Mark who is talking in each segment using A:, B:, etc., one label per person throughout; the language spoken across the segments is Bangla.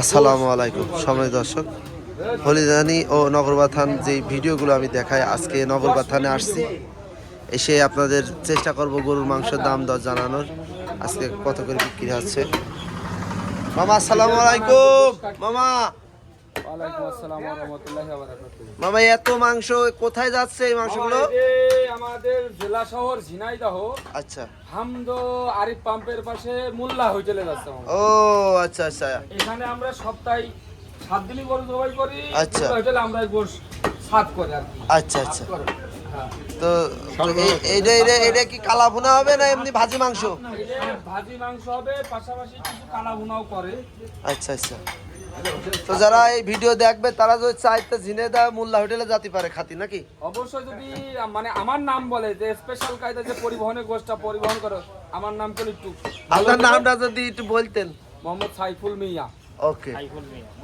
A: আসসালামু আলাইকুম সময় দর্শক, হলিদানি ও নগরবাথান যে ভিডিওগুলো আমি দেখাই, আজকে নগরবাথানে আসছি। এসে আপনাদের চেষ্টা করব গরুর মাংসের দাম দর জানানোর, আজকে কত করে বিক্রি হচ্ছে। মামা আসসালামু আলাইকুম। মামা
B: ওয়ালাইকুম আসসালাম ওয়া রাহমাতুল্লাহি ওয়া বারাকাতুহু।
A: মামা এত মাংস কোথায় যাচ্ছে এই মাংসগুলো?
B: আমাদের জেলা শহর ঝিনাইদহ।
A: আচ্ছা,
B: হামদো আরিফ পাম্পের পাশে মোল্লা হোটেলে যাচ্ছে মামা।
A: ও আচ্ছা আচ্ছা
B: এখানে আমরা সপ্তাহে 7 দিনই গরু জবাই করি।
A: আচ্ছা।
B: মোল্লা হোটেলে আমরা গোশ সাত করে আর কি।
A: আচ্ছা আচ্ছা।
B: হ্যাঁ।
A: তো এইটা এইটা এটা কি কালা ভুনা হবে না এমনি ভাজি মাংস?
B: এটা ভাজি মাংস হবে, পাশাপাশি কিছু কালা ভুনাও করে।
A: আচ্ছা আচ্ছা। তো যারা এই ভিডিও দেখবে তারা যদি চাইতে ঝিনাইদহ মোল্লা হোটেলে যেতে পারে খাতি নাকি?
B: অবশ্যই যদি মানে আমার নাম বলে যে স্পেশাল কায়দা যে পরিবহনের গোষ্ঠটা পরিবহন করো, আমার নাম করে একটু
A: আপনার নামটা যদি একটু বলতেন।
B: মোহাম্মদ সাইফুল মিয়া।
A: ওকে,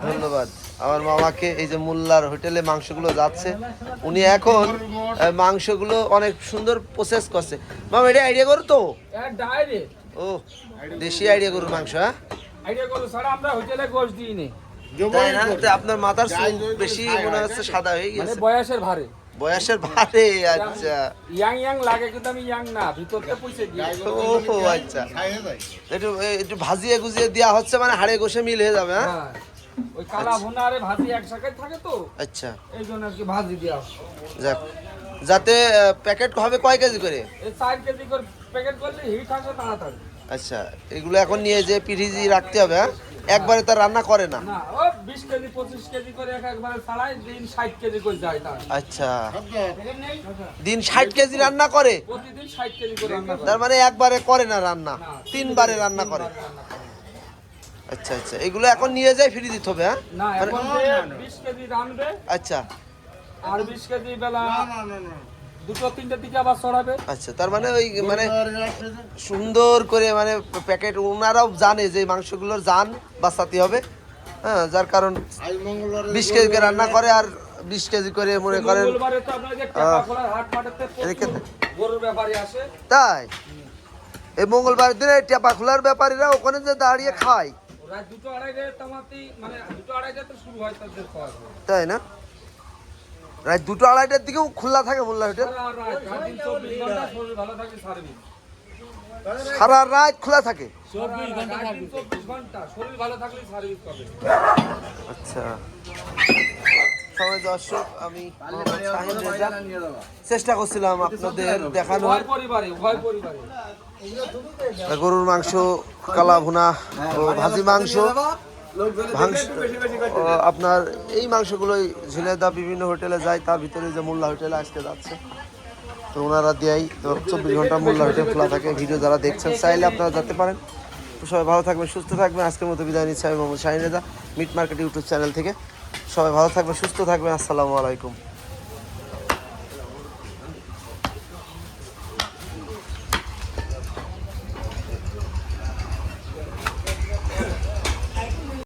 A: ধন্যবাদ আমার মামাকে। এই যে মোল্লার হোটেলে মাংসগুলো যাচ্ছে, উনি এখন মাংসগুলো অনেক সুন্দর প্রসেস করছে। মামা এটা আইডিয়া করো তো?
B: ডাইরেক্ট
A: ও দেশি আইডিয়া গরুর মাংস, হ্যাঁ
B: আইডিয়া করো স্যার, আমরা হোটেলে গোশ দিই নে।
A: তাই না? তো আপনার মাথার চুল বেশি মনে হচ্ছে সাদা হয়ে
B: মানে
A: গেছে,
B: বয়সের ভারে।
A: বয়সের ভারে। আচ্ছা,
B: ইয়াং ইয়াং লাগে কিন্তু আমি ইয়াং না, ভিতরতে পয়সা দিয়ে।
A: ও আচ্ছা, একটু একটু ভাজিয়ে গুজিয়ে দেওয়া হচ্ছে, মানে হাড়ে গোশে মিল হয়ে যাবে। হ্যাঁ,
B: হ্যাঁ, ওই কালা ভুনা আর ভাজি একসাথে থাকে তো,
A: আচ্ছা।
B: এই জন্য আর কি ভাজি দেওয়া।
A: যাক, যাতে প্যাকেট হবে কয় কেজি করে?
B: এই 4 কেজি করে প্যাকেট করলে হিট আসে তাড়াতাড়ি।
A: আচ্ছা, এগুলো এখন নিয়ে যে পিরিজি রাখতে হবে। হ্যাঁ, একবারে তো রান্না করে না।
B: না, ও 20 কেজি 25 কেজি করে একবারে ছাড়াই দিন 60 কেজি করে যায় তার।
A: আচ্ছা, দিন 60 কেজি রান্না করে?
B: প্রতিদিন 60 কেজি করে রান্না করে।
A: তার মানে একবারে করে না রান্না,
B: না,
A: 3 বারে রান্না করে। আচ্ছা আচ্ছা, এগুলো এখন নিয়ে যাই ফ্রি দিতে হবে। হ্যাঁ
B: না, এখন যে 20 কেজি রানবে
A: আচ্ছা
B: আর 20 কেজি বেলা দুটো তিনটে দিকে আবার ছড়াবে।
A: আচ্ছা, তার মানে ওই মানে সুন্দর করে মানে প্যাকেট ওনারাও জানে যে মাংসগুলোর জান বাঁচাতে হবে। হ্যাঁ, যার কারণ 20 কেজি করে রান্না করে আর 20 কেজি করে মনে করেন।
B: মঙ্গলবারে তো আপনার যে টেপাখোলার হাট মাঠেতে গরুর ব্যাপারী আসে।
A: তাই এই মঙ্গলবার দিনে টেপা খোলার ব্যাপারীরা ওখানে যে দাঁড়িয়ে খায়,
B: রাত 2-2:30 তামাতি মানে 2-2:30 তো শুরু হয় তাদের খাওয়া।
A: তাই না? রাত 2-2:30টার দিকেও খোলা থাকে মোল্লা হোটেল?
B: সারা রাত, রাত দিন 24 ঘন্টা শরীর ভালো থাকে সার্ভিস।
A: সারা রাত খোলা থাকে?
B: 24 ঘন্টা সার্ভিস, 24 ঘন্টা শরীর ভালো থাকলে সার্ভিস পাবে।
A: আচ্ছা, সময় দর্শক, আমি মোহাম্মদ শাহিন রেজা চেষ্টা করছিলাম আপনাদের দেখানোর
B: উভয় পরিবারে
A: গরুর মাংস, কালা ভুনা ও ভাজি মাংস। আপনার এই মাংসগুলোই ঝিনাইদহ বিভিন্ন হোটেলে যায়, তার ভিতরে যে মোল্লা হোটেলে আজকে যাচ্ছে। তো ওনারা দেয় 24 ঘন্টা মোল্লা হোটেল খোলা থাকে। ভিডিও যারা দেখছেন চাইলে আপনারা যেতে পারেন। তো সবাই ভালো থাকবেন, সুস্থ থাকবেন। আজকের মতো বিদায় নিচ্ছি আমি Mohammad Shahin Reza, meat market YouTube channel থেকে। সবাই ভালো থাকবেন, সুস্থ থাকবেন। আসসালামু আলাইকুম।